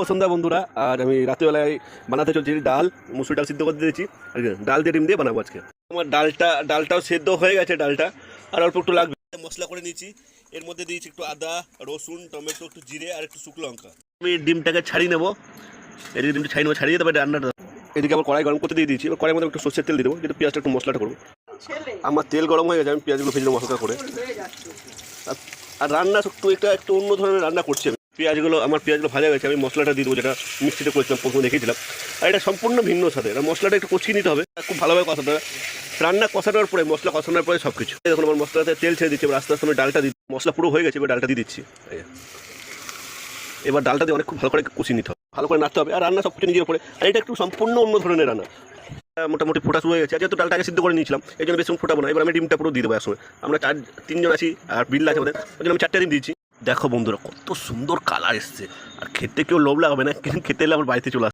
সন্ধ্যা বন্ধুরা, আর আমি রাত্রিবেলায় বানাতে চলছি ডাল। মুসুর ডাল সিদ্ধ করতে দিয়েছি, ডাল দিয়ে ডিম দিয়ে বানাবো আজকে। আমার ডালটাও সেদ্ধ হয়ে গেছে, ডালটা আর অল্প একটু লাগবে। মশলা করে নিয়েছি, এর মধ্যে দিয়েছি একটু আদা, রসুন, টমেটো, একটু জিরে আর একটু শুকনো লঙ্কা। আমি ডিমটাকে ছাড়িয়ে নেবো, এদিকে ডিমটা ছাড়িয়ে দেবো রান্নাটা। এদিকে আবার কড়াই গরম করতে দিয়ে দিয়েছি, এবার কড়াইয়ের মধ্যে একটু সর্ষের তেল দিয়ে দেবো, কিন্তু পেঁয়াজটা একটু মশলাটা করবো। আমার তেল গরম হয়ে গেছে, আমি পেঁয়াজগুলো ভেজে নেবো মশলা করে। আর রান্না একটু অন্য ধরনের রান্না করছি আমি। আমার পেঁয়াজগুলো ভাজা গেছে, আমি মশলাটা দিয়ে দেবো, যেটা মিক্সিতে করেছিলাম, প্রথমে দেখিয়েছিলাম। আর এটা সম্পূর্ণ ভিন্ন সাথে, মশলাটা একটু কষিয়ে নিতে হবে, খুব ভালোভাবে কষাতে হবে। রান্না কষানোর পরে, মশলা কষানোর পরে সব কিছু। দেখুন আমার মশলাতে তেল ছেড়ে দিচ্ছি, এবার আস্তে আস্তে আমি ডালটা দিই। মশলা পুরো হয়ে গেছে, এবার ডালটা দিয়ে দিচ্ছি। এবার ডালটা দিয়ে অনেক খুব ভালো করে কষিয়ে নিতে হবে, ভালো করে নাড়তে হবে। আর রান্না সব কিছু নিজের উপরে, আর এটা একটু সম্পূর্ণ অন্য ধরনের রান্না। মোটামুটি ফোটা শুরু হয়ে গেছে, যেহেতু ডালটাকে সিদ্ধ করে নিয়েছিলাম, এই জন্য বেশি ফোটাবো না। এবার আমি ডিমটা পুরো দিয়ে দেবো একসঙ্গে। আমরা তিনজন আছি আর বিল্লা আছে আমাদের, ওই জন্য আমি 4টে ডিম দিয়েছি। দেখো বন্ধুরা, কত সুন্দর কালার এসছে, আর খেতে কেউ লোভ লাগাবে না, কিন্তু খেতে এলে আমার বাড়িতে চলে আসে।